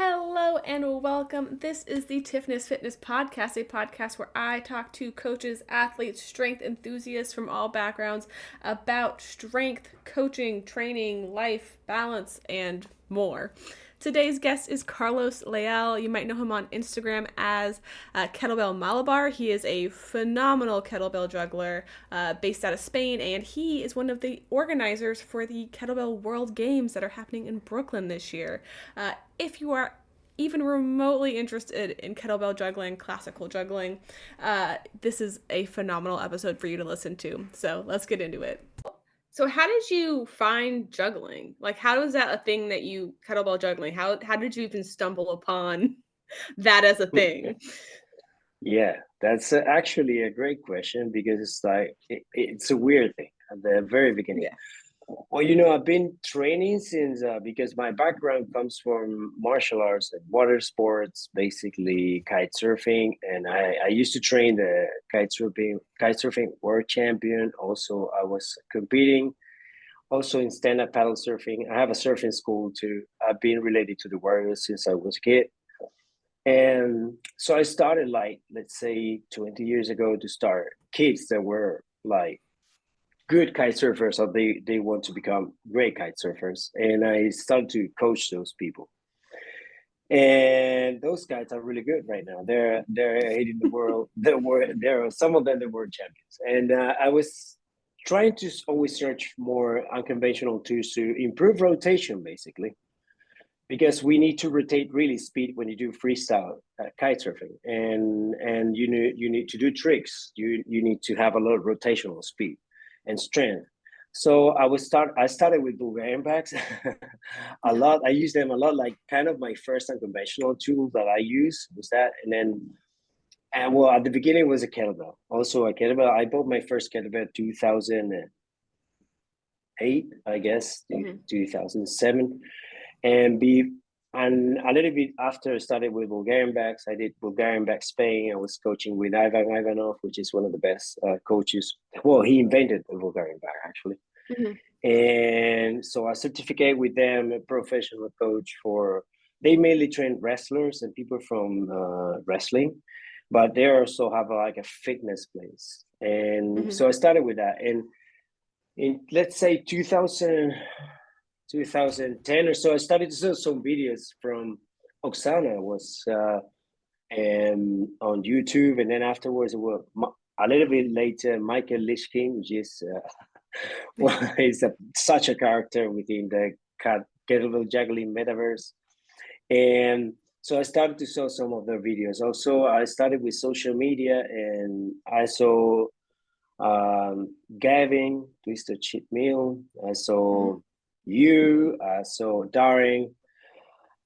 Hello and welcome. This is the Tiffness Fitness Podcast, a podcast where I talk to coaches, athletes, strength enthusiasts from all backgrounds about strength, coaching, training, life, balance, and more. Today's guest is Carlos Leal. You might know him on Instagram as Kettlebell Malabar. He is a phenomenal kettlebell juggler based out of Spain, and he is one of the organizers for the Kettlebell World Games that are happening in Brooklyn this year. If you are even remotely interested in kettlebell juggling, classical juggling, this is a phenomenal episode for you to listen to. So let's get into it. So how did you find juggling? Like, how is that a thing that you kettlebell juggling? How did you even stumble upon that as a thing? Yeah, that's actually a great question because it's like it's a weird thing at the very beginning. Yeah. Well, I've been training since because my background comes from martial arts and water sports, basically kite surfing, and I used to train the kite surfing world champion. Also, I was competing also in stand-up paddle surfing. I have a surfing school too. I've been related to the Warriors since I was a kid. And so I started like, let's say 20 years ago to start kids that were like good kite surfers or they want to become great kite surfers. And I started to coach those people. And those guys are really good right now. They're hitting the world. There are some of them that were champions. And I was trying to always search more unconventional tools to improve rotation, basically because we need to rotate really speed when you do freestyle kite surfing, and you need to do tricks. You need to have a lot of rotational speed and strength. So I started with Bulgarian backs a lot. I use them a lot, like kind of my first unconventional tool that I use was that, and well, at the beginning it was a kettlebell. Also a kettlebell. I bought my first kettlebell 2008, I guess, Mm-hmm. 2007, and be and a little bit after I started with Bulgarian backs, I did Bulgarian back Spain. I was coaching with Ivan Ivanov, which is one of the best coaches. Well, he invented the Bulgarian back actually, Mm-hmm. and so I certificate with them, a professional coach for. They mainly train wrestlers and people from wrestling, but they also have like a fitness place. And Mm-hmm. so I started with that, and in let's say 2010 or so, I started to see some videos from Oksana was on YouTube, and then afterwards, well, a little bit later, Michael Lishkin, which is well, he's such a character within the kettlebell juggling metaverse, and so I started to saw some of their videos. Also, I started with social media, and I saw Gavin, Twisted Cheat Meal. I Mm-hmm. saw you. I saw Daring,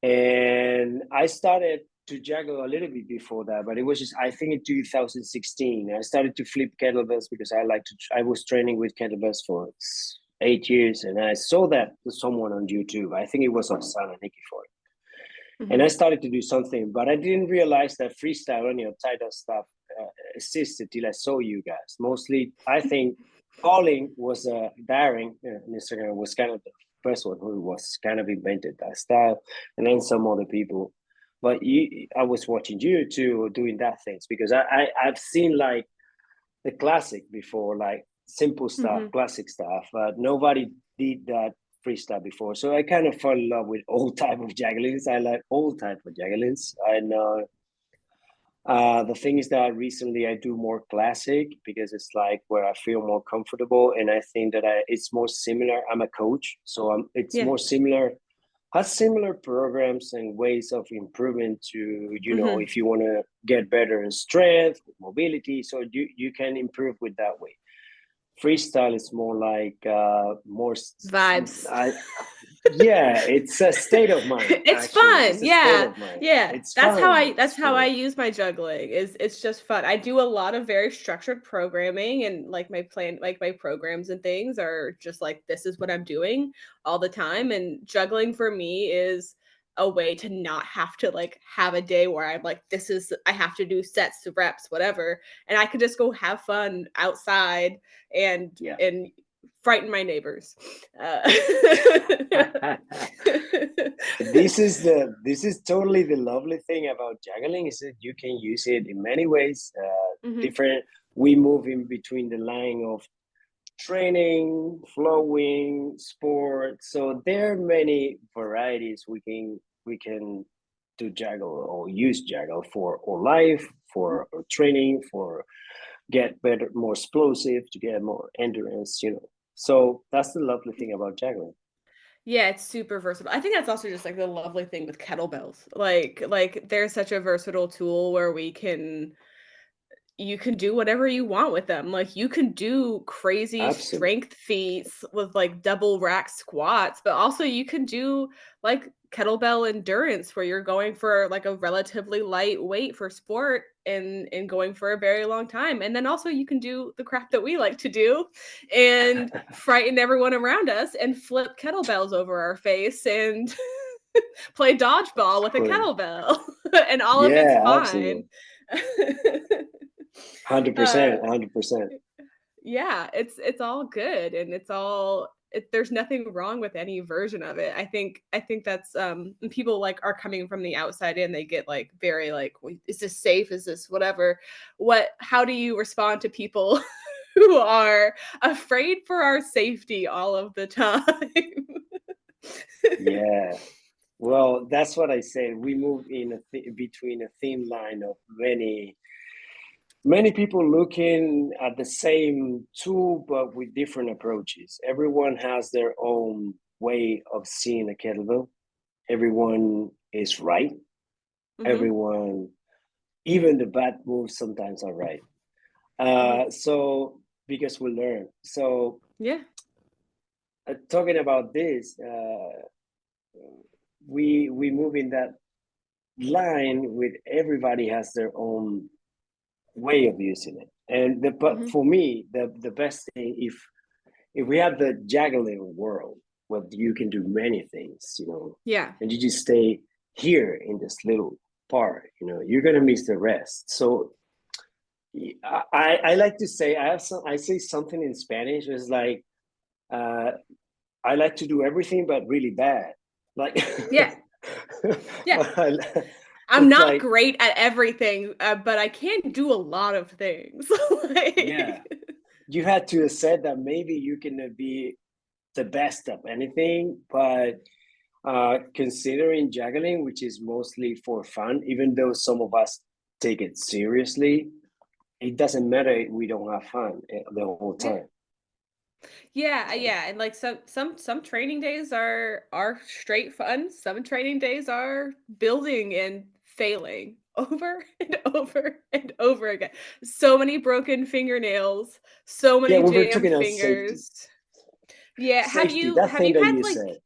and I started to juggle a little bit before that, but it was just I think in 2016 I started to flip kettlebells because I like to. I was training with kettlebells for 8 years, and I saw that someone on YouTube. I think it was Oksana Nikifor, and Mm-hmm. I started to do something, but I didn't realize that freestyle and title stuff existed till I saw you guys. Mostly, I think Pauling was Daring on Instagram was kind of the first one who was kind of invented that style, and then some other people. But I was watching you too doing that things because I've seen like the classic before, like simple stuff, Mm-hmm. classic stuff. But nobody did that freestyle before, so I kind of fell in love with all type of jugglings. I like all type of jugglings. I know. The thing is that recently I do more classic because it's like where I feel more comfortable, and I think that it's more similar. I'm a coach, so it's Yeah. more similar, has similar programs and ways of improvement to Mm-hmm. if you want to get better in strength, mobility, so you can improve with that way. Freestyle is more like more Vibes. I, yeah, it's a state of mind. It's Actually, it's fun. a state Yeah. of mind. Yeah. It's That's how fun. I It's that's how I fun. use my juggling. Is it's just fun. I do a lot of very structured programming, and like my plan like my programs and things are just like this is what I'm doing all the time, and juggling for me is a way to not have to like have a day where I'm like this is I have to do sets, reps, whatever, and I could just go have fun outside and Yeah. and frighten my neighbors. This is totally the lovely thing about juggling is that you can use it in many ways. Mhm. Different. We move in between the line of training, flowing, sport. So there are many varieties we can do juggle or use juggle for our life, for our training, for get better, more explosive, to get more endurance. So that's the lovely thing about juggling. Yeah, it's super versatile. I think that's also just like the lovely thing with kettlebells. Like they're such a versatile tool where you can do whatever you want with them. Like you can do crazy Absolutely. strength feats with like double rack squats, but also you can do like kettlebell endurance where you're going for like a relatively light weight for sport and going for a very long time. And then also you can do the crap that we like to do and frighten everyone around us and flip kettlebells over our face and play dodgeball with a Absolutely. kettlebell and all of it's Yeah, fine. absolutely. 100%, uh 100%. yeah, it's all good and there's nothing wrong with any version of it. I think that's when people like are coming from the outside in, they get like very like, is this safe? Is this whatever? How do you respond to people who are afraid for our safety all of the time? Yeah. Well, that's what I say. We move in between a thin line of many people looking at the same tool, but with different approaches. Everyone has their own way of seeing a kettlebell. Everyone is right. Mhm. Everyone, even the bad moves sometimes are right. Mhm. So because we learn. So Yeah. talking about this, we move in that line with everybody has their own way of using it. But Mhm. for me, the best thing if we have the juggling world where you can do many things, Yeah. and you just stay here in this little part, you're gonna miss the rest. So I like to say I say something in Spanish. It's like uh, I like to do everything but really bad. Like Yeah. Yeah. I'm it's not like great at everything, but I can do a lot of things. yeah, Like you had to accept that maybe you can be the best of anything, but considering juggling, which is mostly for fun, even though some of us take it seriously, it doesn't matter if we don't have fun the whole yeah. time. Yeah, yeah, and like some training days are straight fun. Some training days are building and failing over and over and over again. So many broken fingernails, so Yeah, many we were jammed talking about safety. fingers. Yeah, Safety, that have thing you that had you like said.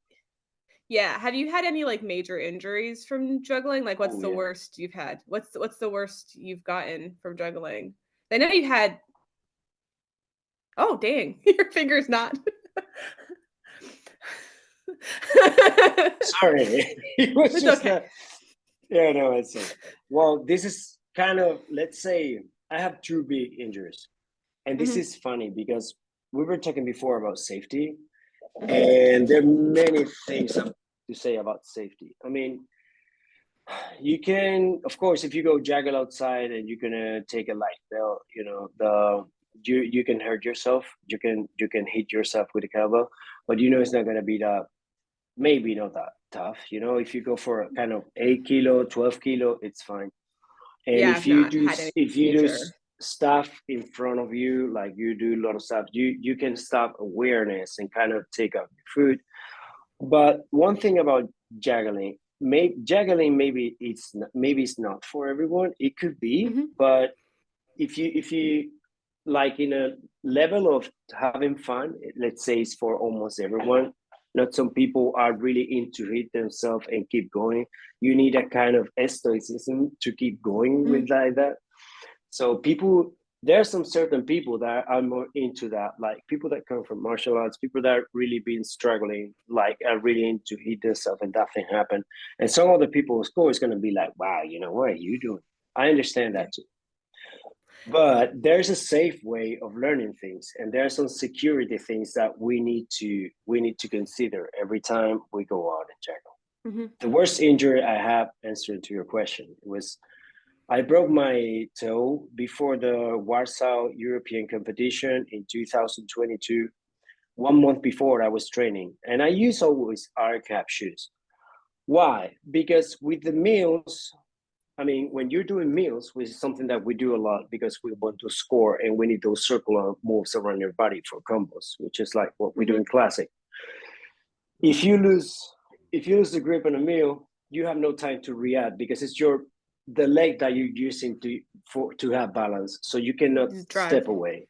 yeah, have you had any like major injuries from juggling? Like what's Oh the yeah. worst you've had? What's the worst you've gotten from juggling? I know you had oh dang, your finger's not. Sorry, it was It's just okay. that. Yeah, no, it's well. This is kind of, let's say I have two big injuries, and this Mhm, is funny because we were talking before about safety, and there are many things to say about safety. I mean, you can, of course, if you go juggle outside and you're gonna take a light bell, you can hurt yourself. You can hit yourself with a kettlebell, but it's not gonna be that maybe not that tough. If you go for a kind of 8 kilo, 12 kilo, it's fine. And yeah, if I've you not do had any if you do major. stuff in front of you, like you do a lot of stuff, you can stop awareness and kind of take up your food. But one thing about juggling, juggling maybe it's not for everyone. It could be, Mhm, but if you like in a level of having fun, let's say it's for almost everyone. Not some people are really into it themselves and keep going. You need a kind of stoicism to keep going mhm, with like that. So there are some certain people that are more into that, like people that come from martial arts, people that are really been struggling, like are really into hit themselves and that thing happen. And some other people, of course, going to be like, wow, what are you doing? I understand yeah. that too. But there's a safe way of learning things, and there are some security things that we need to consider every time we go out and juggle. Mm-hmm. The worst injury I have, answering to your question, was I broke my toe before the Warsaw European competition in 2022. 1 month before I was training, and I use always R cap shoes. Why? Because with the meals, I mean, when you're doing meals, which is something that we do a lot because we want to score and we need those circular moves around your body for combos, which is like what we do Mm-hmm. in classic. If you lose the grip on a meal, you have no time to react because it's the leg that you're using to have balance, so you cannot Just drive. step away.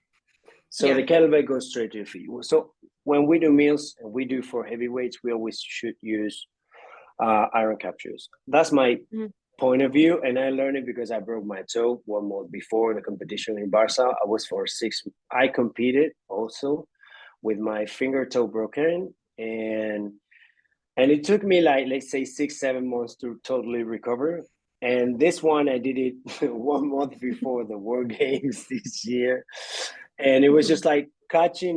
So Yeah. the kettlebell goes straight to your feet. So when we do meals and we do for heavyweights, we always should use iron captures. That's my Mm-hmm. point of view, and I learned it because I broke my toe 1 month before the competition in Barca. I was for 6. I competed also with my finger toe broken, and it took me like, let's say, 6-7 months to totally recover. And this one I did it 1 month before the World Games this year, and it was Mm-hmm. just like catching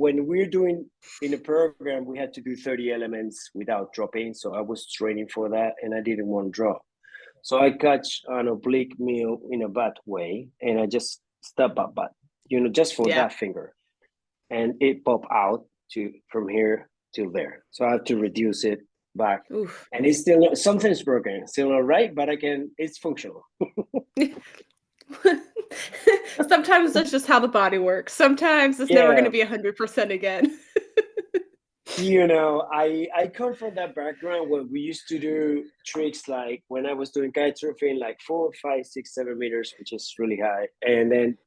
when we're doing in a program we had to do 30 elements without dropping, so I was training for that and I didn't want to drop, so I catch an oblique meal in a bad way and I just step up, but just for Yeah. that finger, and it pop out to from here to there, so I have to reduce it back. Oof. And it's still something's broken, still not right, but it's functional. Sometimes that's just how the body works. Sometimes it's never going Yeah. to be 100% again. I come from that background where we used to do tricks like when I was doing kite surfing, like 4, 5, 6, 7 meters, which is really high, and then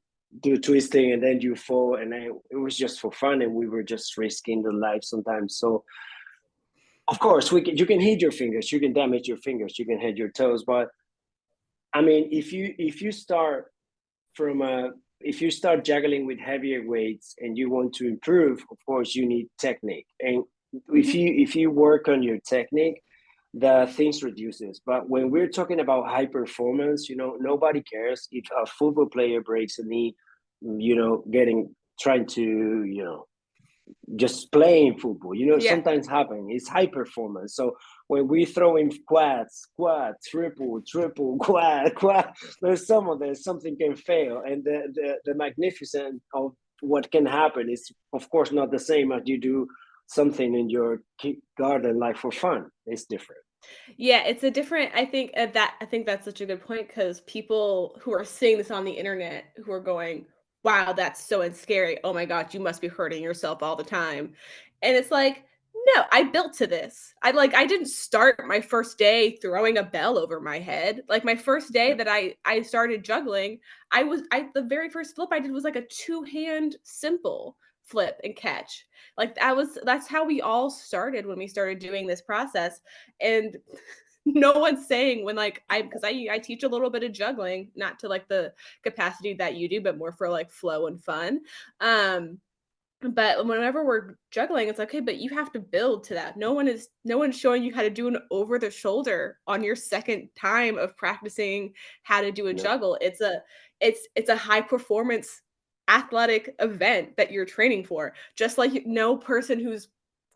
do twisting, and then you fall, and then it was just for fun, and we were just risking the life sometimes. So of course you can hit your fingers, you can damage your fingers, you can hit your toes, but I mean, from a if you start juggling with heavier weights and you want to improve, of course you need technique. And Mhm. if you work on your technique, the things reduces. But when we're talking about high performance, nobody cares if a football player breaks a knee, getting trying to, just playing football, Yeah. sometimes happen. It's high performance. So when we throw in quads, quad, triple, triple, quad, there's something can fail. And the magnificent of what can happen is, of course, not the same as you do something in your garden, like for fun. It's different. Yeah, it's a different I think that's such a good point because people who are seeing this on the internet who are going, "Wow, that's so scary. Oh my god, you must be hurting yourself all the time." And it's like, "No, I built to this." I didn't start my first day throwing a bell over my head. Like my first day Yeah. that I started juggling, I the very first flip I did was like a two-hand simple flip and catch. That's how we all started when we started doing this process. And no one's saying when like I teach a little bit of juggling, not to like the capacity that you do, but more for like flow and fun. Um, but whenever we're juggling, it's like, okay, but you have to build to that. No one's showing you how to do an over the shoulder on your second time of practicing how to do a No. juggle. It's a high performance athletic event that you're training for. Just like no person who's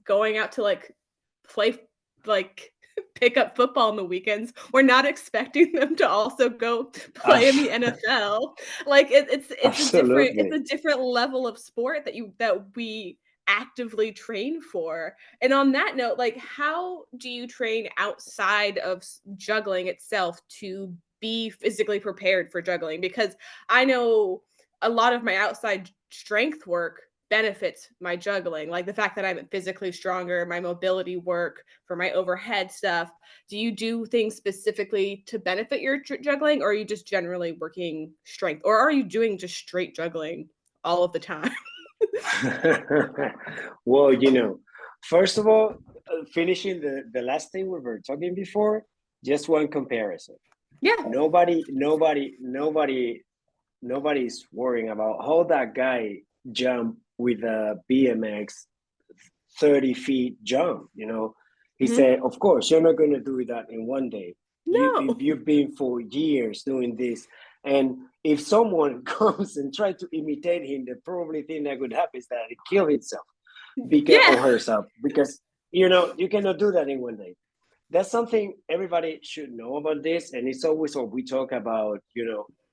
going out to like play like pick up football on the weekends. We're not expecting them to also go play in the NFL. Like it's Absolutely. a different level of sport that we actively train for. And on that note, like how do you train outside of juggling itself to be physically prepared for juggling? Because I know a lot of my outside strength work benefits my juggling, like the fact that I'm physically stronger, my mobility work for my overhead stuff. Do you do things specifically to benefit your juggling, or are you just generally working strength, or are you doing just straight juggling all of the time? Well, first of all, finishing the last thing we were talking before, just one comparison. Yeah. Nobody is worrying about how that guy jumped with a BMX 30 feet jump. He Mhm. said, of course, you're not going to do that in one day. No. You've been for years doing this. And if someone comes and try to imitate him, the probably thing that could happen is that he kill himself because or Yeah. herself, because you cannot do that in one day. That's something everybody should know about this, and it's always what we talk about.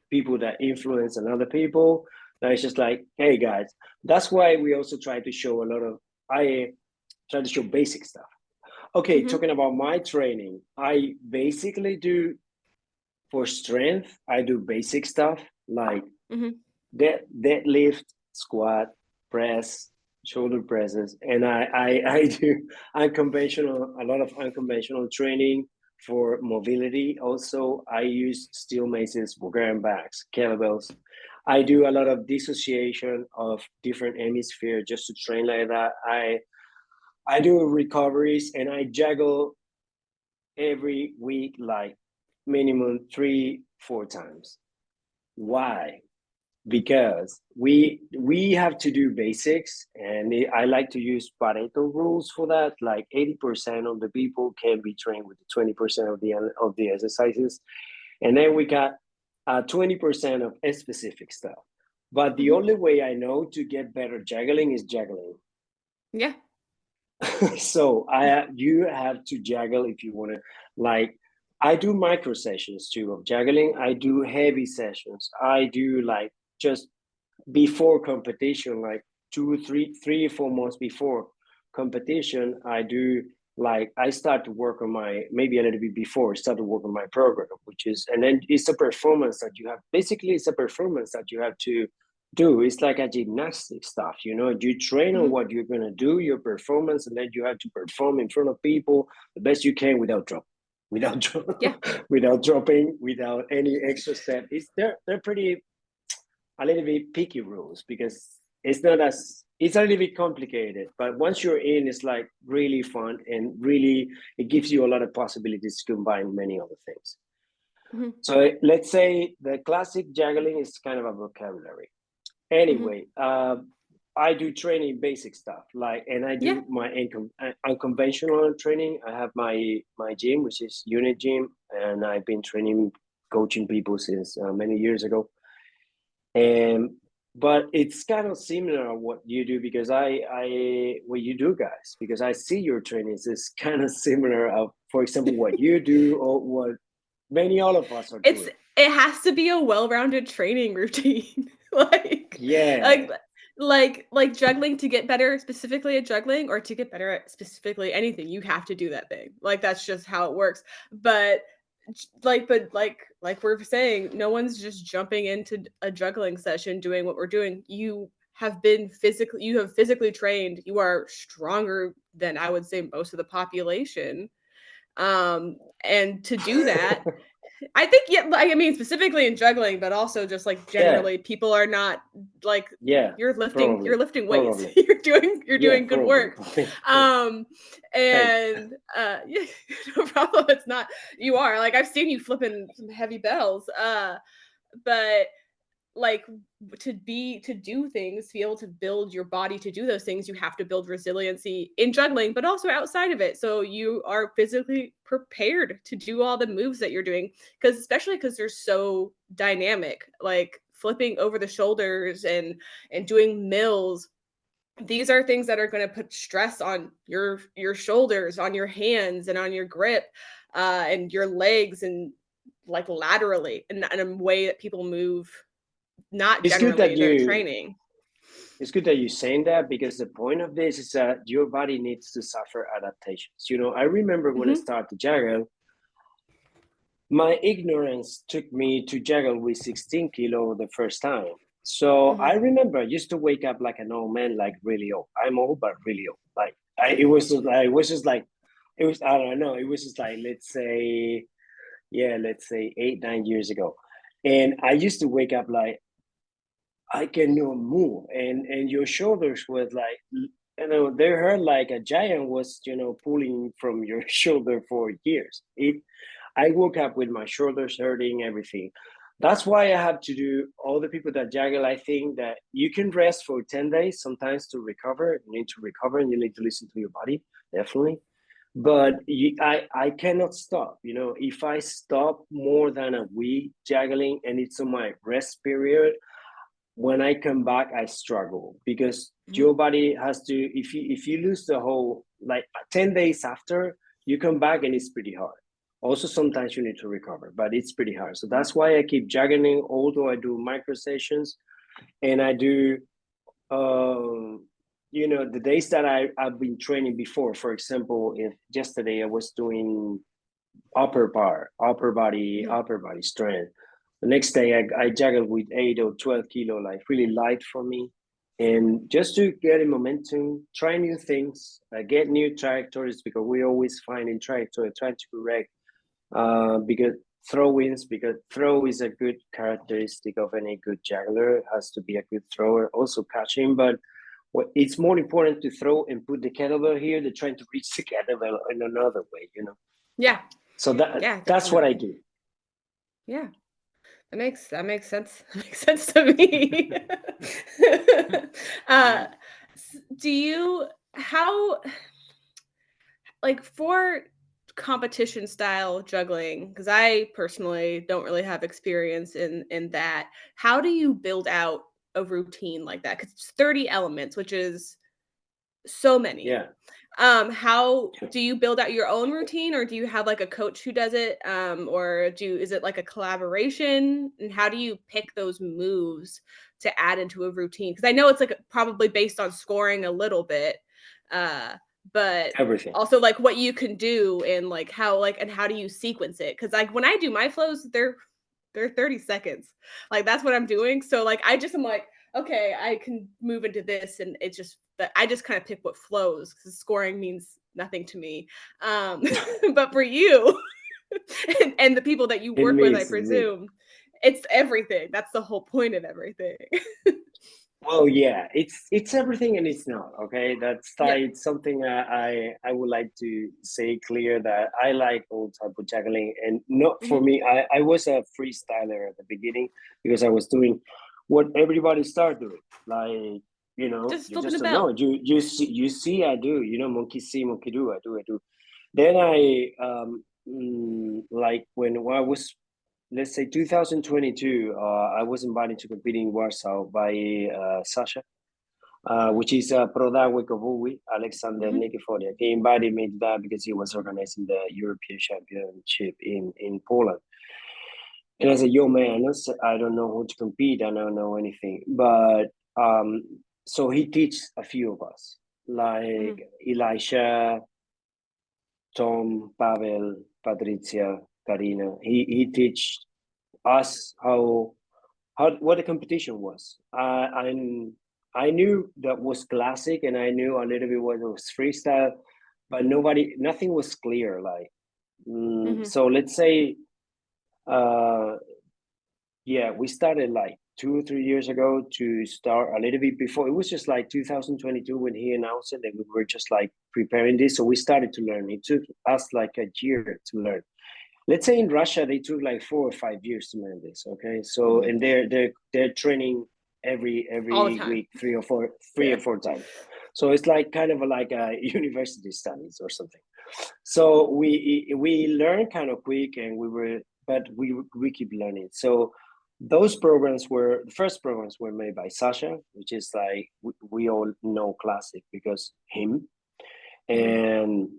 People that influence another people. That it's just like, hey guys, that's why we also try to show a lot of. I try to show basic stuff. Okay, Mm-hmm. talking about my training, I basically do for strength. I do basic stuff like Mm-hmm. deadlift, squat, press, shoulder presses, and I do unconventional, a lot of unconventional training for mobility. Also, I use steel maces, Bulgarian backs, kettlebells. I do a lot of dissociation of different hemispheres just to train like that. I do recoveries and I juggle every week, like minimum 3-4 times. Why? Because we have to do basics, and I like to use Pareto rules for that. Like 80% of the people can be trained with 20% of the exercises, and then we got 20% of specific stuff. But the Mm-hmm. only way I know to get better juggling is juggling. Yeah. So you have to juggle if you want to. Like, I do micro sessions too of juggling. I do heavy sessions. I do like just before competition, like 3 or 4 months before competition. I do like I start to work on my, maybe a little bit before, start to work on my program, which is, and then it's a performance that you have. Basically, it's a performance that you have to do. It's like a gymnastic stuff, you train on Mm-hmm. what you're going to do, your performance, and then you have to perform in front of people the best you can without drop without Yeah. without dropping, without any extra step. They're pretty, a little bit picky rules, because it's a little bit complicated, but once you're in, it's like really fun, and really it gives you a lot of possibilities to combine many other things. Mm-hmm. So let's say the classic juggling is kind of a vocabulary. Mm-hmm. Anyway, I do training basic stuff, like, and I Yeah. do my unconventional training. I have my gym, which is unit gym, and I've been training, coaching people since many years ago. And but it's kind of similar what you do, because I what you do, guys, because I see your trainings is kind of similar of, for example, what you do or what many all of us are It's doing. it has to be a well-rounded training routine. Like Yeah, like like juggling to get better specifically at juggling or to get better at specifically anything, you have to do that thing. Like, that's just how it works. But like we're saying, no one's just jumping into a juggling session doing what we're doing. You have physically trained, you are stronger than I would say most of the population. And to do that, I think, yeah, like, I mean, specifically in juggling, but also just like yeah, generally, people are not like yeah. you're Probably, lifting weights. probably. You're Yeah, doing good probably. work. Thanks. Um Thanks. and yeah, no problem. It's not, you are like, I've seen you flipping some heavy bells. But like, to do things, to be able to build your body to do those things, you have to build resiliency in juggling, but also outside of it, so you are physically prepared to do all the moves that you're doing, because especially because they're so dynamic, like flipping over the shoulders and doing mills. These are things that are going to put stress on your shoulders, on your hands, and on your grip, and your legs, and like laterally, in a way that people move not It's good generally that their you training. it's good that you're saying that, because the point of this is that your body needs to suffer adaptations. I remember when I Mhm, started to juggle, my ignorance took me to juggle with 16 kilo the first time. So I mhm. remember I used to wake up like an old man, like really old. I'm old, but really old. Like it was just like, it was, I don't know. It was just like, let's say 8-9 years ago. And I used to wake up like, I cannot move, and your shoulders was like, they hurt like a giant was, pulling from your shoulder for years. I woke up with my shoulders hurting, everything. That's why I have to do, all the people that juggle. I think that you can rest for 10 days sometimes to recover. You need to recover, and you need to listen to your body, definitely. but I cannot stop. If I stop more than a week juggling and it's on my rest period, when I come back, I struggle because your body has to. If you lose the whole, like 10 days after you come back, and it's pretty hard. Also, sometimes you need to recover, but it's pretty hard. So that's why I keep juggling. Although I do micro sessions, and I do, the days that I've been training before. For example, if yesterday I was doing upper body strength. The next day I juggled with 8 or 12 kilo, like really light for me. And just to get in momentum, try new things, get new trajectories, because we always find in trajectory, trying to correct because throw is a good characteristic of any good juggler. It has to be a good thrower, also catching, but it's more important to throw and put the kettlebell here than trying to reach the kettlebell in another way. Yeah. So that's what I do. Yeah. That makes sense. That makes sense to me. Do you how like for competition style juggling, because I personally don't really have experience in that, how do you build out a routine like that? Because it's 30 elements, which is so many. Yeah. How do you build out your own routine, or do you have like a coach who does it? Or is it like a collaboration? And how do you pick those moves to add into a routine? Because I know it's like probably based on scoring a little bit. But Everything. also like what you can do and like how do you sequence it? Because like when I do my flows, they're 30 seconds. Like that's what I'm doing. So like I'm like, okay, I can move into this, and it's just that I just kind of pick what flows because scoring means nothing to me. But for you and the people that you work with, I presume, it's everything. That's the whole point of everything. Well, yeah, it's everything and it's not. Okay, that's Yeah. something I would like to say clear, that I like all type of juggling, and not for me. I was a freestyler at the beginning because I was doing what everybody started doing, like Just you flipping just the don't know. belt. You see I do. Monkey see, monkey do. I do. Then I like when I was, let's say 2022, I was invited to compete in Warsaw by Sasha, which is Prodagwe Kovuwi, Alexander Nikifolia. He invited me to that because he was organizing the European Championship in Poland. And I said, yo, man, I don't know how to compete. I don't know anything. But so he teaches a few of us, like Elisha, Tom, Pavel, Patricia, Karina. He teach us what the competition was. I knew that was classic, and I knew a little bit what was freestyle, but nothing was clear. Like, so let's say, we started like 2 or 3 years ago to start a little bit before. It was just like 2022 when he announced it, and we were just like preparing this. So we started to learn. It took us like a year to learn. Let's say in Russia they took like 4 or 5 years to learn this. Okay, so and they're training every All the time. week, three or four times. So it's like kind of like a university studies or something. So we learn kind of quick, and we keep learning. So the first programs were made by Sasha, which is like we all know classic because him. And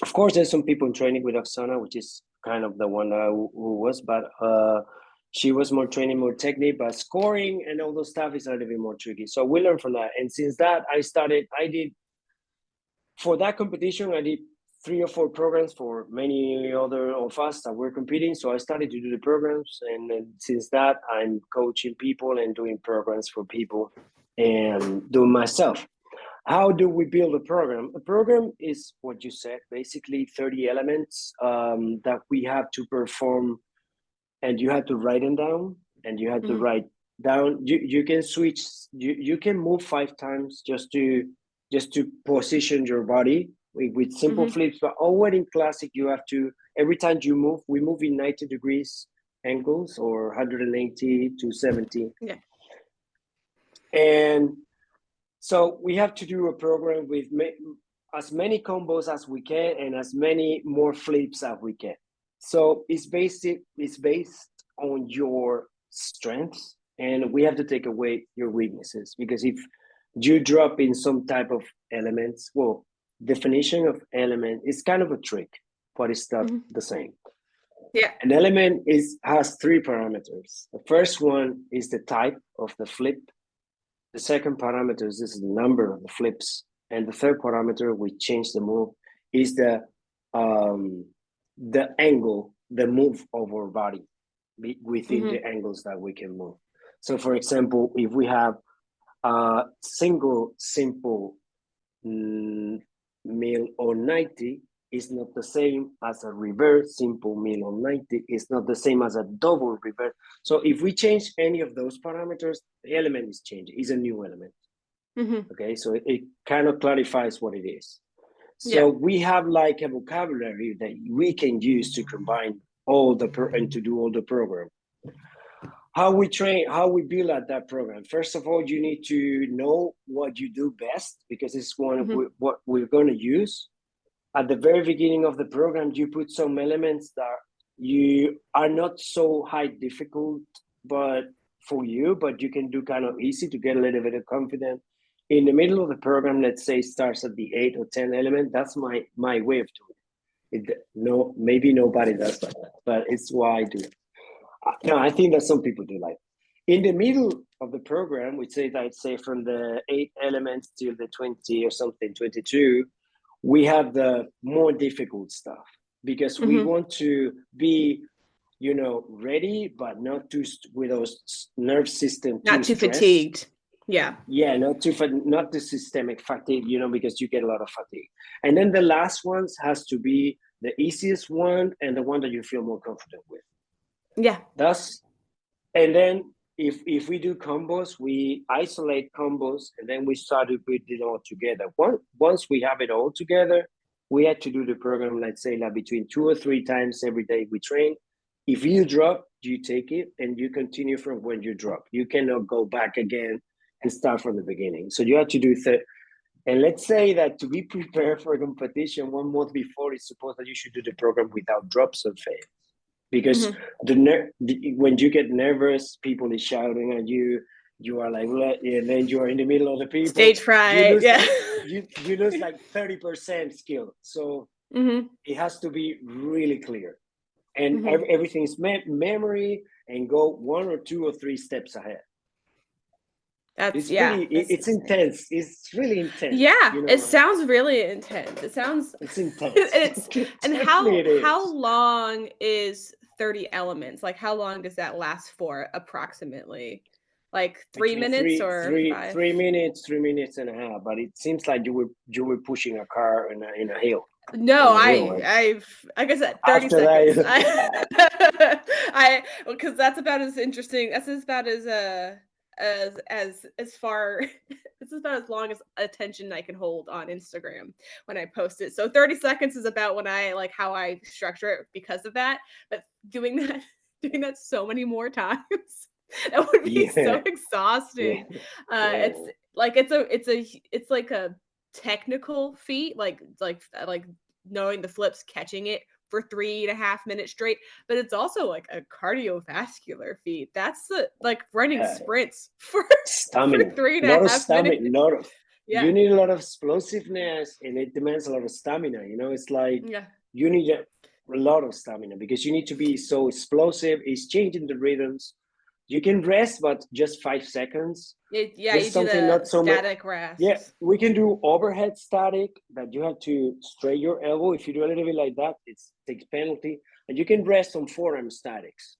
of course, there's some people in training with Oksana, which is kind of the one who was, but she was more training, more technique, but scoring and all those stuff is a little bit more tricky. So we learned from that. And since that, for that competition, I did 3 or 4 programs for many other of us that were competing. So I started to do the programs. And then since that, I'm coaching people and doing programs for people and doing myself. How do we build a program? A program is what you said, basically 30 elements that we have to perform, and you have to write them down, and you have to write down. You can switch, you can move 5 times just to position your body with simple flips. But always in classic, you have to, every time you move, we move in 90 degrees angles or 180 to 70. Yeah. And so we have to do a program with as many combos as we can and as many more flips as we can. So it's based on your strengths, and we have to take away your weaknesses, because if you drop in some type of elements, well, definition of element is kind of a trick, but it's not the same. Yeah. An element has three parameters. The first one is the type of the flip. The second parameter is the number of the flips. And the third parameter, we change the move, is the angle, the move of our body within the angles that we can move. So for example, if we have a single simple meal on 90, is not the same as a reverse simple meal on 90. It's not the same as a double reverse. So if we change any of those parameters, the element is changing. It's a new element. Okay, so it kind of clarifies what it is. So we have like a vocabulary that we can use to combine all and to do all the program. How we train, how we build at that program. First of all, you need to know what you do best, because it's what we're going to use. At the very beginning of the program, you put some elements that you are not so high difficult, but for you, but you can do kind of easy to get a little bit of confidence. In the middle of the program, let's say starts at the 8 or 10 element. That's my way of doing it. No, maybe nobody does that, but it's why I do it. No, I think that some people do like. In the middle of the program, which say I'd say from the 8 elements till the 20 or something, 22, we have the more difficult stuff, because we want to be, ready, but not too with those nerve system not too fatigued. Yeah, not the systemic fatigue, because you get a lot of fatigue. And then the last ones has to be the easiest one and the one that you feel more confident with. Yeah. And then if we do combos, we isolate combos, and then we start to put it all together. Once we have it all together, we had to do the program, let's say, like between 2 or 3 times every day we train. If you drop, you take it and you continue from when you drop. You cannot go back again and start from the beginning. So you have to do and let's say that to be prepared for a competition 1 month before, it's supposed that you should do the program without drops or fails. Because when you get nervous, people is shouting at you. You are like, and then you are in the middle of the people. Stage fright. You lose like 30% skill. So it has to be really clear, and everything's memory, and go 1 or 2 or 3 steps ahead. It's intense. It's really intense. Yeah, it sounds really intense. It's intense. And how long is 30 elements? Like, how long does that last for approximately? Like 3 minutes or 5? 3 minutes, 3 minutes and a half. But it seems like you were pushing a car in a hill. No, I've like I said, 30 seconds. Because that's about as interesting. That's about as far this is about as long as attention I can hold on Instagram when I post it. So 30 seconds is about when I like how I structure it because of that. But doing that so many more times, that would be so exhausting. It's like a technical feat, like knowing the flips, catching it for 3.5 minutes straight, but it's also like a cardiovascular feat. That's like running sprints for stamina, for 3.5 minutes. You need a lot of explosiveness, and it demands a lot of stamina. It's like you need a lot of stamina, because you need to be so explosive. It's changing the rhythms. You can rest, but just 5 seconds. You do the static rest. Yeah, we can do overhead static, that you have to straight your elbow. If you do a little bit like that, it takes penalty. And you can rest on forearm statics,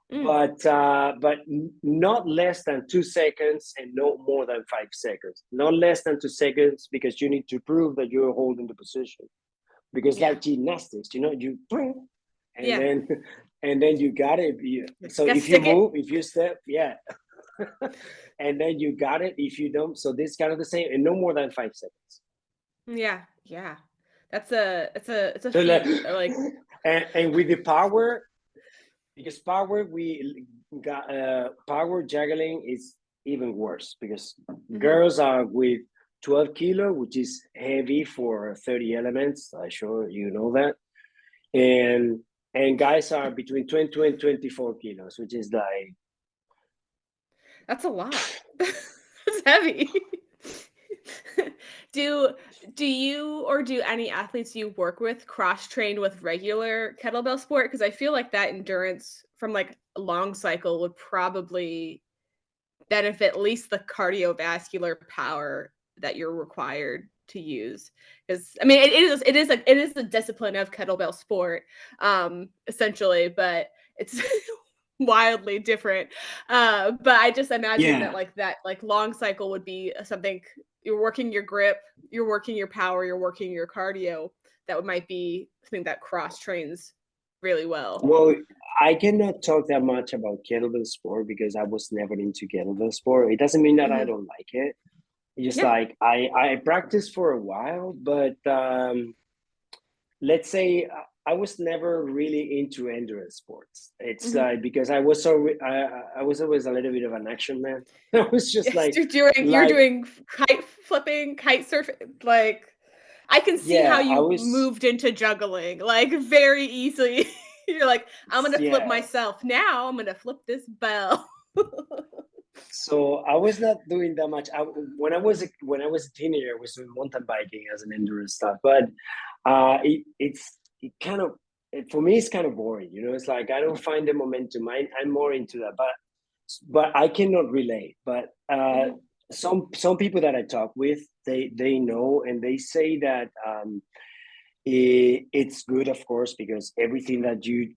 but not less than 2 seconds and no more than 5 seconds. Not less than 2 seconds, because you need to prove that you're holding the position. Because like gymnastics, you and then you got it. So if you move, if you step, and then you got it. If you don't, so this kind of the same, and no more than 5 seconds. Yeah. It's a feat, like and with the power, because we got power juggling is even worse, because girls are with 12 kilo, which is heavy for 30 elements. I'm sure you know that. And guys are between 20 and 24 kilos, which is like, That's a lot. That's heavy. Do do you or do any athletes you work with cross train with regular kettlebell sport? Because I feel like that endurance from like a long cycle would probably benefit at least the cardiovascular power that you're required to use. Because I mean, it is a discipline of kettlebell sport, essentially, but it's wildly different. But I just imagine that yeah. like long cycle would be something you're working your grip, you're working your power, you're working your cardio. Might be something that cross trains really well. Well, I cannot talk that much about kettlebell sport because I was never into kettlebell sport. It doesn't mean that I Mhm. don't like it. It's just Yeah. like I practiced for a while, but let's say I was never really into endurance sports. It's Mhm. like because I was always a little bit of an action man. I was just Yes, like you're like doing kite flipping, kite surfing, like, I can see how yeah, I you was moved into juggling, like, very easily. You're like, "I'm gonna flip yeah. myself. Now I'm gonna flip this bell." So I was not doing that much. When I was a teenager, I was doing mountain biking as an endurance stuff. But it kind of for me it's kind of boring. You know, it's like I don't find the momentum. I'm more into that, but I cannot relate. But Mhm, some people that I talk with, they know and they say that it's good, of course, because everything that you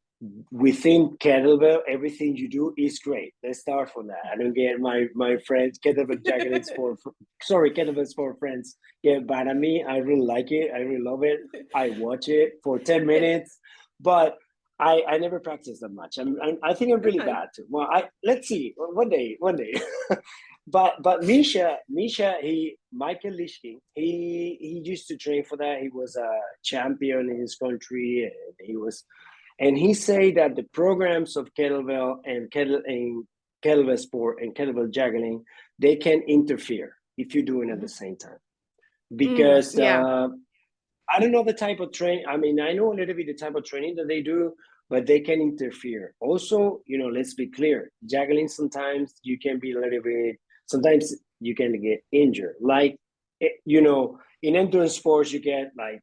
within kettlebell, everything you do is great. Let's start from that. I don't get my friends kettlebell juggling sorry, kettlebells for friends get bad at me. I really like it. I really love it. I watch it for 10 minutes, but I never practice that much. I think I'm You're really fine. bad too. Well, I let's see one day. But Misha, Michael Lishkin, he used to train for that. He was a champion in his country, and he say that the programs of kettlebell and kettlebell sport and kettlebell juggling, they can interfere if you're doing it at the Mhm. same time because Yeah. I don't know the type of training. I mean, I know a little bit the type of training that they do, but they can interfere. Also, let's be clear. Juggling sometimes you can be a little bit. Sometimes you can get injured. Like, in endurance sports, you get like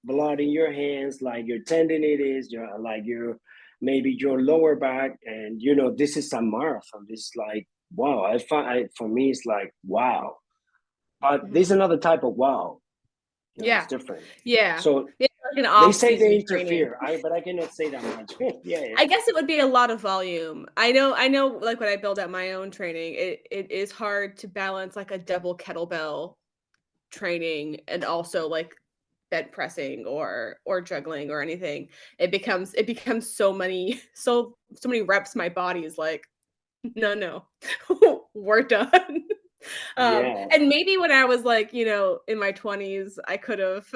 blood in your hands, like your tendinitis, your maybe your lower back, and this is a marathon. This is like wow. For me, it's like wow. But Mhm. there's another type of wow. It's Yeah. different. Yeah. So Yeah, like an they say they off-season training. interfere. But I cannot say that much. Yeah. I guess it would be a lot of volume. I know, like, when I build out my own training, it is hard to balance, like, a double kettlebell training and also, like, bed pressing or juggling or anything. It becomes so many reps, my body is like, "No, no. We're done." Yeah. And maybe when I was, like, in my 20s, I could've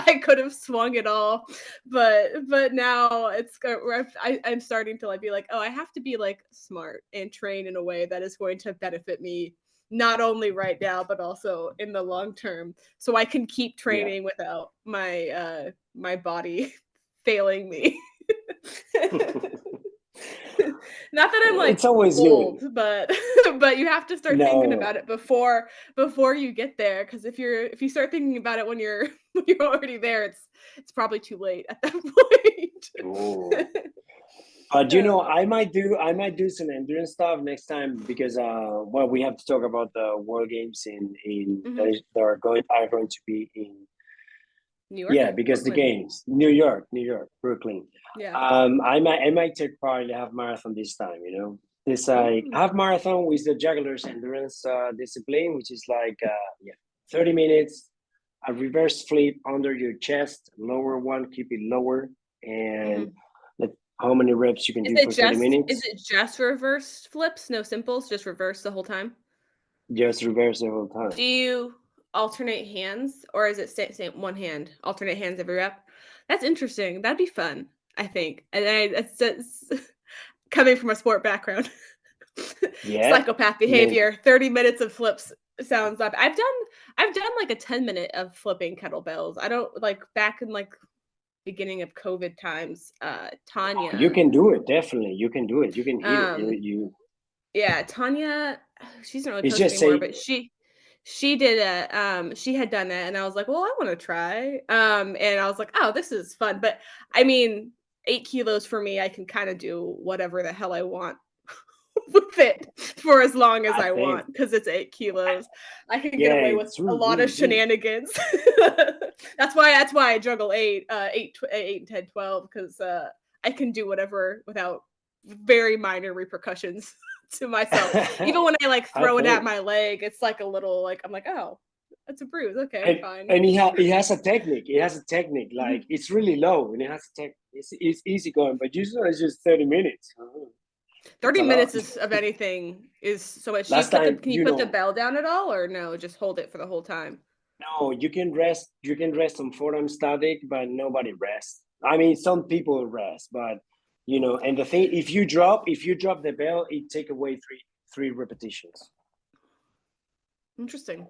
I could've swung it all, but now it's go where I'm starting to, like, be like, "Oh, I have to be, like, smart and train in a way that is going to benefit me, not only right now, but also in the long term, so I can keep Yeah. training without my body failing me." Not that I'm, like, It's always good. old, but but you have to start thinking No. about it before you get there. Because if you start thinking about it when you're when you're already there, it's probably too late at that Oh. point. But Uh, I might do some endurance stuff next time because well, we have to talk about the World Games in mhm. that are going to be in. New York? Yeah, because the Brooklyn. games, New York, Brooklyn. Yeah. I might take part in the half marathon this time. This Mm. half marathon with the jugglers endurance discipline, which is like 30 minutes, a reverse flip under your chest, lower one, keep it lower, and Mhm. let, how many reps you can do for 30 Is minutes. it just reverse flips, no simples, just reverse the whole time? Just reverse the whole time. Do you alternate hands, or is it same one hand, alternate hands every rep? That's interesting. That'd be fun, I think. And that's coming from a sport background. Yeah, Psychopath I mean, behavior, 30 minutes of flips sounds up. I've done like a 10-minute of flipping kettlebells. I don't like back in like beginning of COVID times, You Tanya. can do it, definitely. You can do it. You can hit it. Um, You. yeah, Tanya, she's not really It's coaching just anymore, say, but she did a she had done it and I was like, well, I want to try. And I was like, oh, this is fun. But I mean, 8 kilos for me, I can kind of do whatever the hell I want with it for as long as I I think, want because it's 8 kilos. I can get yeah, away with it's a really, lot of really good. shenanigans. That's why I juggle 8, 10, 12 because I can do whatever without very minor repercussions to myself. Even when I like I throw it at think. my leg, it's like a little like I'm like, oh, that's a bruise. Okay, I'm and fine. and he has a technique. He has a technique. Like Mhm. it's really low, and it has a tech. It's easy going, but usually it's just 30 minutes. It's 30 a lot. minutes is of anything is so much. Last time, Can you put the bell down at all or no? Just hold it for the whole time. no, you can rest. You can rest on forearm static, but nobody rests. I mean, some people rest, but and the thing, if you drop the bell, it take away three repetitions. Interesting.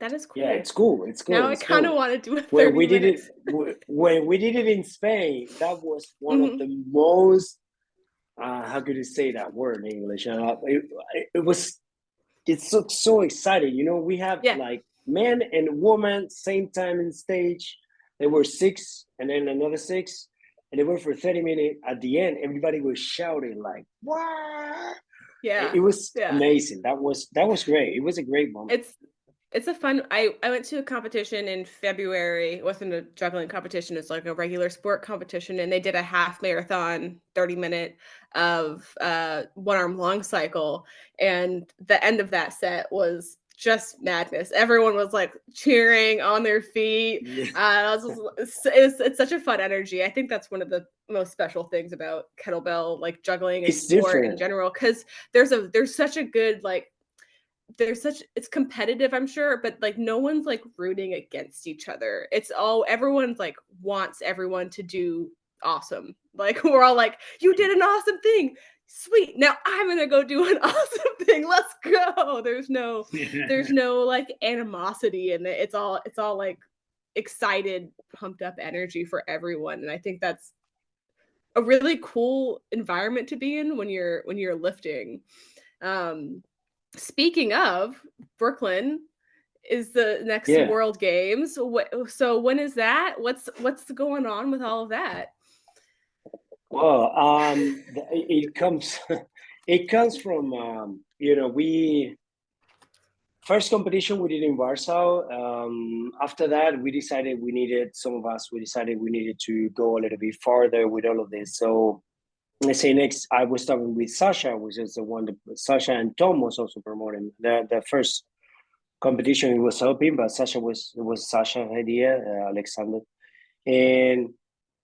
That is Yeah, cool. it's cool. It's cool. Now I It's kind of cool. want to do it When 30 we did it, minutes. when we did it in Spain, that was one of Mhm. the most how could you say that word in English? It was it's so exciting. We have Yeah. like men and women same time in stage. There were six and then another six, and they were for 30 minutes. At the end, everybody was shouting like "What!" It Yeah. was Yeah. amazing. That was great. It was a great moment. It's it's a fun I went to a competition in February. It wasn't a juggling competition, it's like a regular sport competition, and they did a half marathon, 30-minute of, one-arm long cycle, and the end of that set was just madness. Everyone was, like, cheering on their feet. Yeah, I was just it's such a fun energy. I think that's one of the most special things about kettlebell, like, juggling and it's sport in different. general, because there's such a good, like, there's such it's competitive, I'm sure, but like no one's like rooting against each other. It's all everyone's like wants everyone to do awesome. Like we're all like, you did an awesome thing. Sweet. Now I'm gonna go do an awesome thing. Let's go. There's no like animosity in it. It's all like excited, pumped up energy for everyone. And I think that's a really cool environment to be in when you're lifting. Um Speaking of, Brooklyn is the next Yeah. World Games. So when is that? What's going on with all of that? Well, it comes it comes from we first competition we did in Warsaw. After that, some of us we decided we needed to go a little bit farther with all of this. So let's say next, I was talking with Sasha, which is the one that Sasha and Tom was also promoting. The first competition he was helping, but it was Sasha's idea, Alexander. And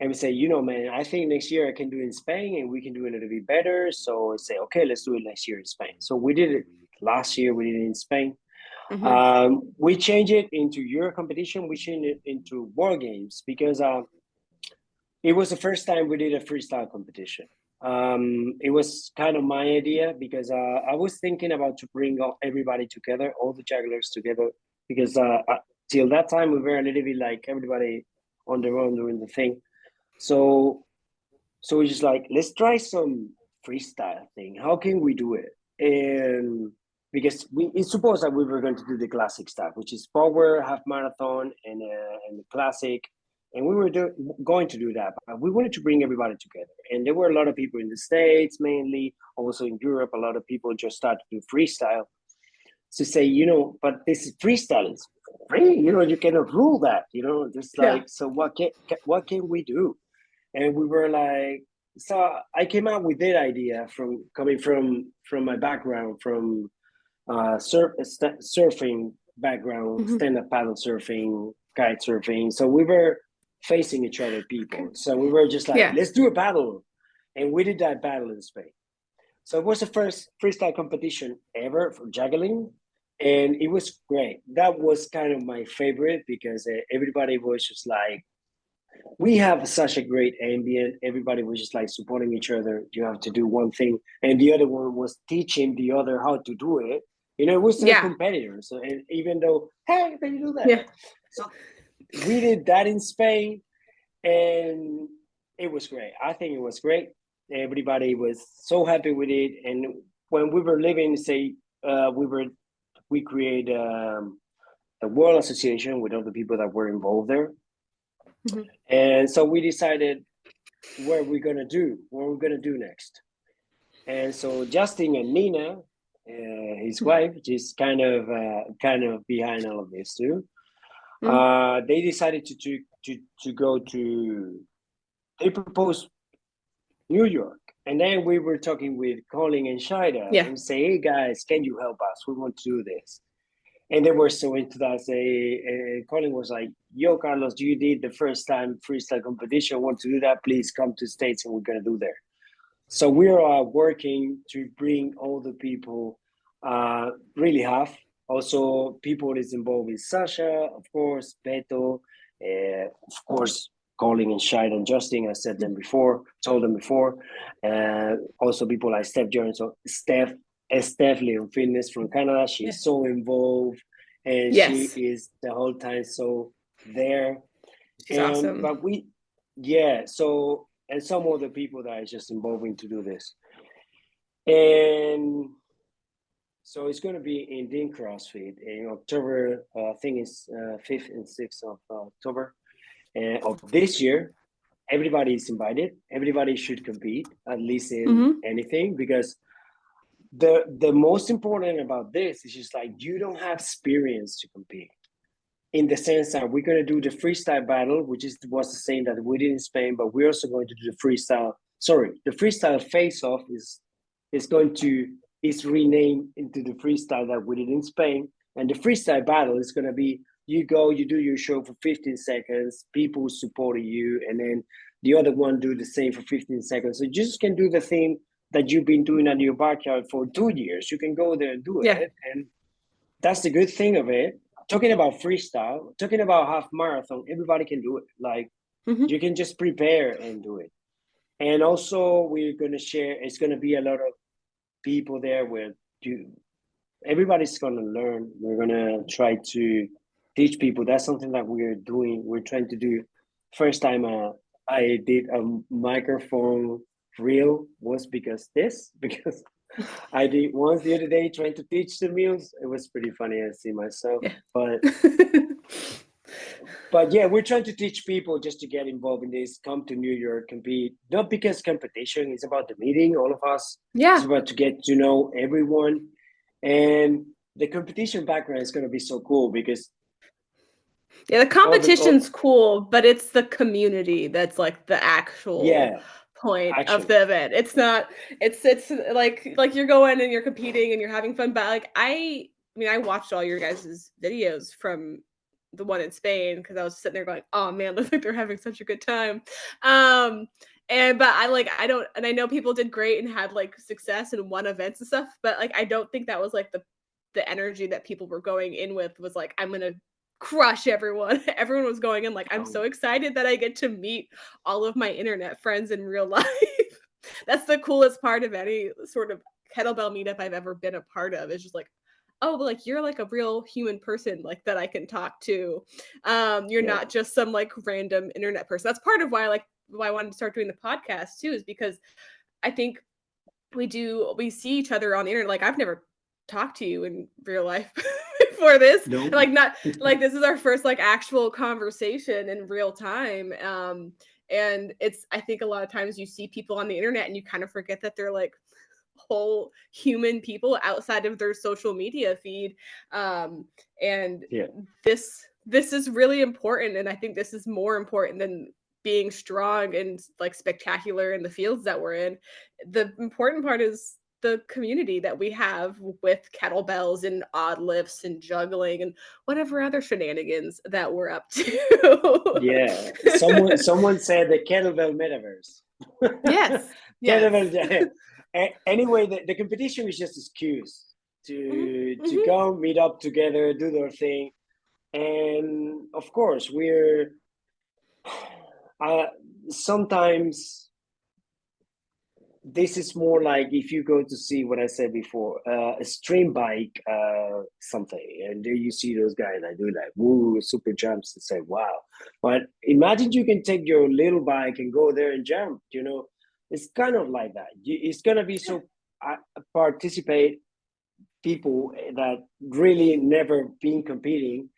we say, man, I think next year I can do it in Spain and we can do it a little bit better. So I say, okay, let's do it next year in Spain. So we did it last year, we did it in Spain. Mhm. We changed it into Euro competition, we changed it into World Games because it was the first time we did a freestyle competition. It was kind of my idea because I was thinking about to bring everybody together, all the jugglers together, because till that time we were a little bit like everybody on their own doing the thing. So we just like let's try some freestyle thing. How can we do it? And because it's supposed that we were going to do the classic stuff, which is power, half marathon, and the classic, and we were going to do that. But we wanted to bring everybody together, and there were a lot of people in the States, mainly, also in Europe. A lot of people just started to do freestyle to say, but this is freestyle is free. You cannot rule that. Just Yeah. like so, what can we do? And we were like, so I came out with that idea from coming from my background from surfing background, Mhm. stand-up paddle surfing, kite surfing. So we were facing each other Okay. people. So we were just like, Yeah. let's do a battle. And we did that battle in Spain. So it was the first freestyle competition ever for juggling. And it was great. That was kind of my favorite because everybody was just like, we have such a great ambient. Everybody was just like supporting each other. You have to do one thing, and the other one was teaching the other how to do it. we're still Yeah. competitors. So, and even though, hey, they do that. Yeah. So we did that in Spain, and it was great. I think it was great. Everybody was so happy with it. And when we were living, say, we created a world association with all the people that were involved there. Mhm. And so we decided what we're gonna do next. And so Justin and Nina, his wife, she's kind of behind all of this too. Mhm. They decided to go to. They proposed New York, and then we were talking with Colin and Shida Yeah. and say, "Hey guys, can you help us? We want to do this." And they were so into that. Colin was like, "Yo, Carlos, you did the first time freestyle competition. Want to do that? Please come to States, and we're gonna do there." So we are working to bring all the people, really have. Also, people is involved with Sasha, of course, Beto, of course, Colin and Shine and Justin. I told them before. Also, people like Steph Jones, so Steph Leon Fitness from Canada. Yeah. She's so involved, and she Yes. is the whole time so there. She's awesome. But yeah. So and some other people that are just involving to do this. And so it's going to be in Dean CrossFit in October. I think it's 5th and 6th of October of this year. Everybody is invited. Everybody should compete at least in anything, because the most important about this is just like you don't have experience to compete. In the sense that we're going to do the freestyle battle, which was the same that we did in Spain, but we're also going to do the freestyle. Sorry, the freestyle face-off is renamed into the freestyle that we did in Spain, and the freestyle battle is going to be you go, you do your show for 15 seconds, people supporting you, and then the other one do the same for 15 seconds. So you just can do the thing that you've been doing at your backyard for 2 years. You can go there and do Yeah. it, and that's the good thing of it. Talking about freestyle, talking about half marathon, everybody can do it. Like you can just prepare and do it. And also we're gonna share. It's gonna be a lot of people there where everybody's gonna learn. We're gonna try to teach people. That's something that we're doing. We're trying to do. First time I did a microphone reel was because I did once the other day trying to teach the meals. It was pretty funny. I see myself, Yeah. but yeah, we're trying to teach people just to get involved in this. Come to New York, compete. Not because competition is about the meeting, all of us. It's Yeah. about to get to know everyone, and the competition background is going to be so cool because Yeah, the all competition's cool, but it's the community that's like the actual yeah, point of actually, the event. It's not it's like you're going and you're competing and you're having fun, but like I mean I watched all your guys' videos from the one in Spain because I was sitting there going, "Oh man, looks like they're having such a good time." Um and but I don't and I know people did great and had like success and won events and stuff, but like I don't think that was like the energy that people were going in with was like I'm going to crush everyone. Everyone was going in like, I'm so um, excited that I get to meet all of my internet friends in real life. That's the coolest part of any sort of kettlebell meetup I've ever been a part of. It's just like, oh, like you're like a real human person like that I can talk to. You're yeah, not just some like random internet person. That's part of why I wanted to start doing the podcast too, is because I think we see each other on the internet. Like I've never talked to you in real life before this. no, Like not like this is our first like actual conversation in real time. And it's I think a lot of times you see people on the internet and you kind of forget that they're like whole human people outside of their social media feed. And yeah, this is really important, and I think this is more important than being strong and like spectacular in the fields that we're in. The important part is the community that we have with kettlebells and odd lifts and juggling and whatever other shenanigans that we're up to. yeah. Someone said the kettlebell metaverse. Yes. Yes. Kettlebell. Anyway, the competition is just an excuse Mhm, to mhm. go meet up together, do their thing, and of course we're uh, sometimes this is more like if you go to see what I said before, a stream bike, something, and then you see those guys that do like woo super jumps and say wow. But imagine you can take your little bike and go there and jump. It's kind of like that. It's gonna be so participate people that really never been competing.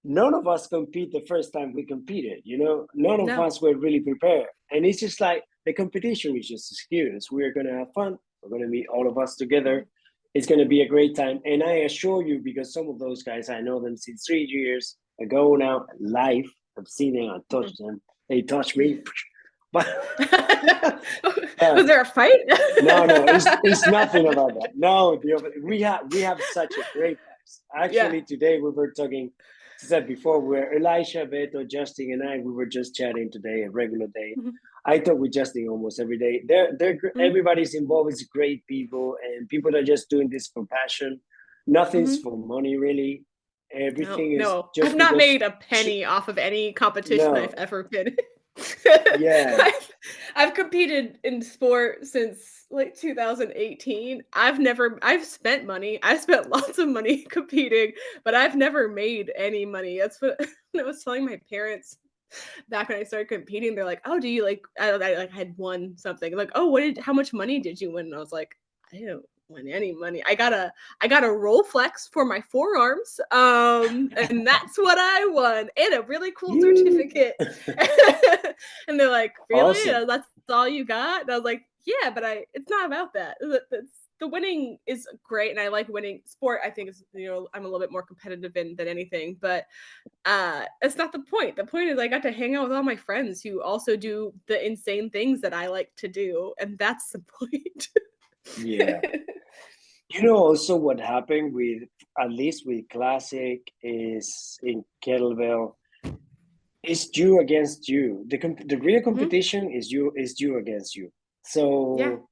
None of us compete the first time we competed. None of No. us were really prepared, and it's just like the competition is just experience. We're gonna have fun. We're gonna meet all of us together. It's gonna be a great time, and I assure you, because some of those guys I know them since 3 years ago now, live. I've seen them, I touched them. They touched me, but Was there a fight? no, it's nothing about that. No, we have such a great vibes. Yeah. Actually, today we were talking. Said before, where Elisha, Beto, Justin, and we were just chatting today, a regular day. Mm-hmm. I talk with Justin almost every day. Everybody's involved. It's great people, and people are just doing this for passion. Nothing's Mm-hmm. for money, really. No, Everything is no. I've just not because. made a penny off of any competition I've No, ever been in. yeah, I've competed in sport since like 2018. I've spent money. I've spent lots of money competing, but I've never made any money. That's what I was telling my parents back when I started competing. They're like, "Oh, do you like?" I like had won something. Like, "Oh, how much money did you win?" And I was like, "I didn't win any money. I got a roll flex for my forearms, and that's what I won, and a really cool yeah. certificate." And they're like, "Really? Awesome. That's all you got?" And I was like, "Yeah, but it's not about that. The winning is great, and I like winning. Sport, I think is I'm a little bit more competitive in than anything, but it's not the point. The point is I got to hang out with all my friends who also do the insane things that I like to do, and that's the point." Yeah. Also what happened with, at least with classic, is in kettlebell. It's you against you. The real Mhm. competition is you against you. Yeah. So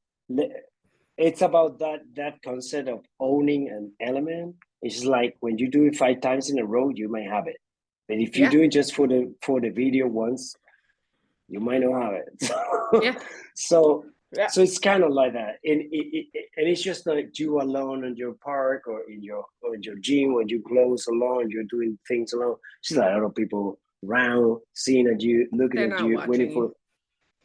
it's about that concept of owning an element. It's like when you do it 5 times in a row, you may have it. But if you Yeah. do it just for the video once, you might not have it. Yeah. so Yeah. so it's kind of like that, and it's just like you alone in your park or in your gym when you close alone, you're doing things alone. It's like a lot of people around seeing at you, looking They're at not you, waiting watching you. for,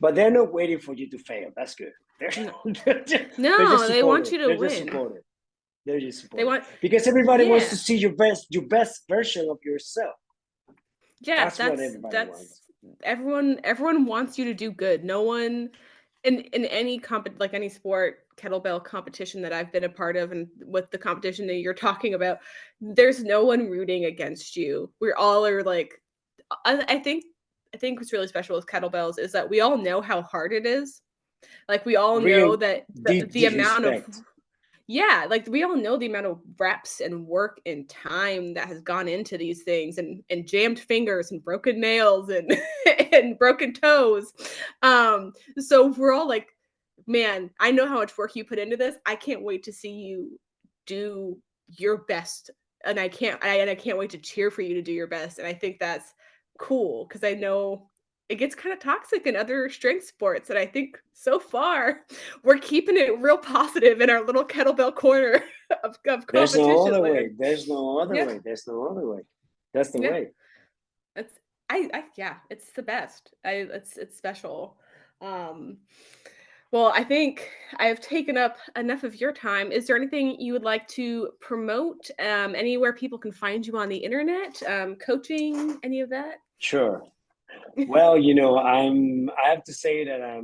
but they're not waiting for you to fail. That's good. They're No. they're just No, they want supportive. you to They're just win. supportive. They're just They supportive want because everybody wants to Yeah. see your best version of yourself. Yeah, That's what that's everybody that's wants. everyone wants you to do good. No one in any like any sport kettlebell competition that I've been a part of, and with the competition that you're talking about, there's no one rooting against you. We're all are like I think what's really special with kettlebells is that we all know how hard it is. Like we all know Real that deep the amount of disrespect. yeah, like we all know the amount of reps and work and time that has gone into these things, and jammed fingers and broken nails and and broken toes. So we're all like, man, I know how much work you put into this. I can't wait to see you do your best. And I can't wait to cheer for you to do your best. And I think that's cool because I know it gets kind of toxic in other strength sports. And I think so far we're keeping it real positive in our little kettlebell corner of There's no competition other there. way. There's no other Yeah. way. There's no other way. That's the Yeah. way. It's yeah, it's the best. It's special. Um well, I think I've taken up enough of your time. Is there anything you would like to promote? Anywhere people can find you on the internet? Coaching, any of that? Sure. Well, I have to say that I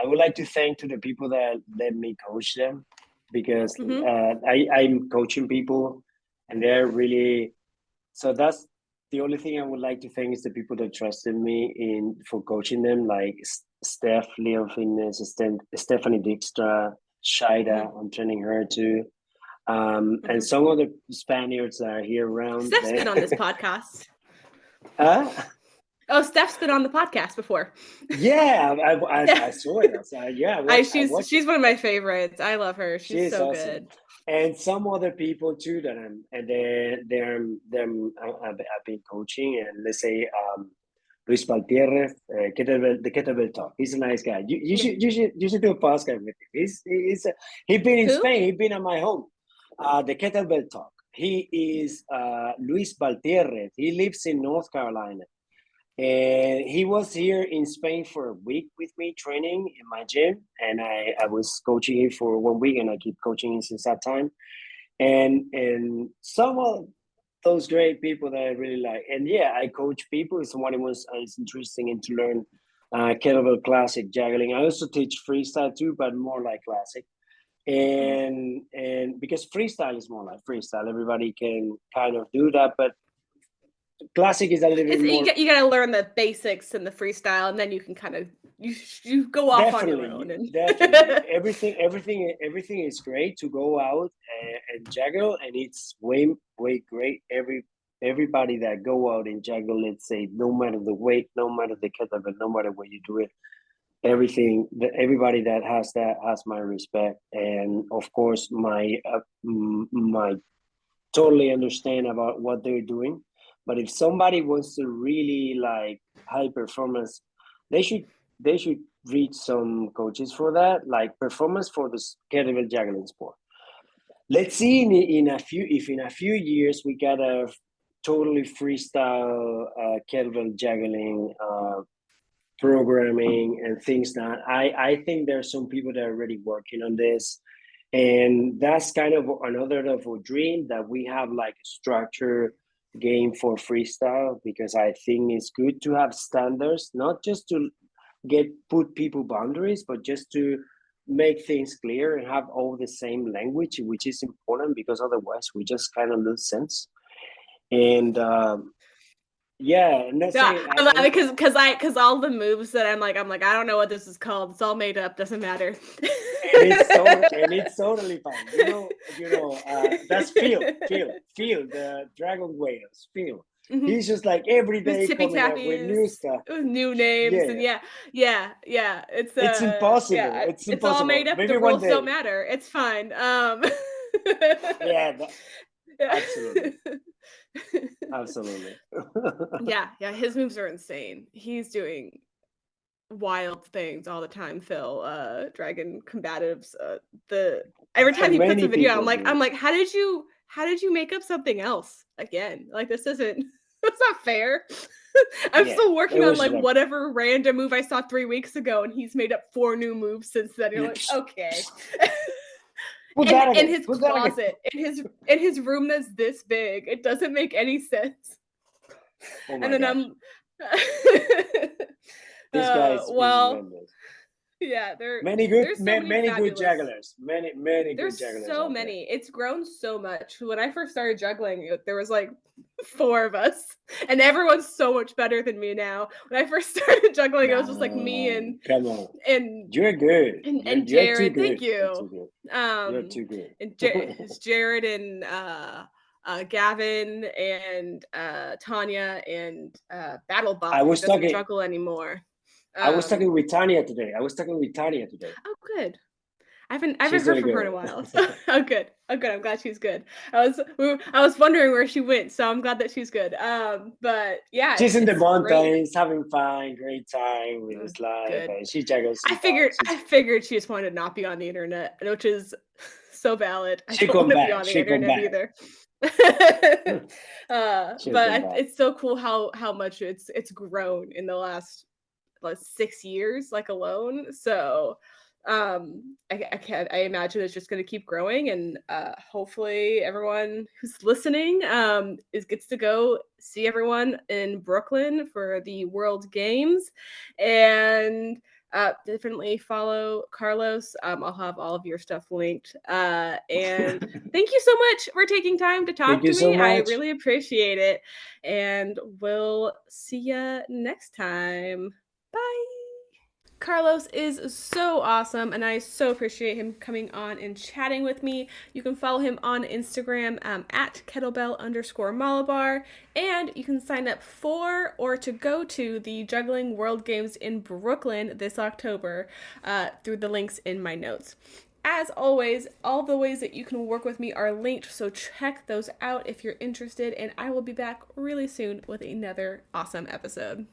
would like to thank to the people that let me coach them, because Mm-hmm. I'm coaching people, and they're really, so that's the only thing I would like to thank is the people that trusted me in for coaching them, like Steph, Leal Fitness, Stephanie Dijkstra, Mm-hmm. Shaida. I'm training her too. And Mm-hmm. some of the Spaniards that are here around. Steph's been on this podcast. uh, Oh, Steph's been on the podcast before. yeah, I Yeah. saw it. Yeah, I watched it. She's one of my favorites. I love her. She She's is so awesome, good. and some other people too that I've been coaching, and let's say Luis Valtierrez, the kettlebell talk. He's a nice guy. You should do a podcast with him. He's been in Who? Spain. He's been at my home. The kettlebell talk. He is Luis Valtierrez. He lives in North Carolina, and he was here in Spain for a week with me training in my gym, and I was coaching him for 1 week, and I keep coaching him since that time. And some of those great people that I really like. And yeah, I coach people. If someone is interesting in to learn kettlebell classic juggling. I also teach freestyle too, but more like classic. And because freestyle is more like freestyle, everybody can kind of do that. But classic is a little bit more. You got to learn the basics and the freestyle, and then you can kind of you go off on your own. Definitely, everything is great to go out and juggle, and it's way great. Everybody that go out and juggle, let's say, no matter the weight, no matter the kettlebell, no matter where you do it, everybody that has that has my respect, and of course my totally understand about what they're doing. But if somebody wants to really like high performance, they should reach some coaches for that, like performance for the kettlebell juggling sport. Let's see in a few years we got a totally freestyle kettlebell juggling programming and things that I think there are some people that are already working on this. And that's kind of another of a dream that we have like a structure game for freestyle, because I think it's good to have standards, not just to put people boundaries, but just to make things clear and have all the same language, which is important, because otherwise we just kind of lose sense. And yeah, and that's it. Because all the moves that I'm like I don't know what this is called. It's all made up. Doesn't matter. And it's totally fine. That's Phil, the dragon whales. Phil. Mm-hmm. He's just like every day coming up with new stuff, with new names, and yeah. It's impossible. Yeah, it's impossible. It's all made up. Maybe the rules don't matter. It's fine. Yeah, absolutely. Yeah. His moves are insane. He's doing wild things all the time. Phil, Dragon Combatives. Every time he puts a video, I'm like, how did you make up something else again? Like, this isn't. That's not fair. I'm still working on like whatever random move I saw 3 weeks ago, and he's made up 4 new moves since then. You're like, okay. In his closet, in his room that's this big, it doesn't make any sense. Oh my and then gosh. This guy's yeah, many good jugglers. Many good jugglers. There's so many. It's grown so much. When I first started juggling, there was like 4 of us, and everyone's so much better than me now. When I first started juggling, it was just like me and come on, and you're good. And Jared, thank you. You're too good. And Jared and Gavin and Tanya and Battlebot. I was doesn't juggle anymore. I was talking with Tanya today. Oh, good. I haven't heard from her in a while. So. Oh, good. I'm glad she's good. I was wondering where she went, so I'm glad that she's good. But yeah, she's in the mountains, having fun, great time with his life. And she juggles. I figured she just wanted to not be on the internet, which is so valid. I don't want to be on the internet either. But it's so cool how much it's grown in the last 6 years, like alone. So I imagine it's just going to keep growing, and hopefully everyone who's listening gets to go see everyone in Brooklyn for the World Games, and definitely follow Carlos. I'll have all of your stuff linked, and thank you so much for taking time to talk to me. So I really appreciate it, and we'll see you next time. Bye. Carlos is so awesome, and I so appreciate him coming on and chatting with me. You can follow him on Instagram at kettlebell_Malabar, and you can sign up for or to go to the Juggling World Games in Brooklyn this October through the links in my notes. As always, all the ways that you can work with me are linked, so check those out if you're interested, and I will be back really soon with another awesome episode.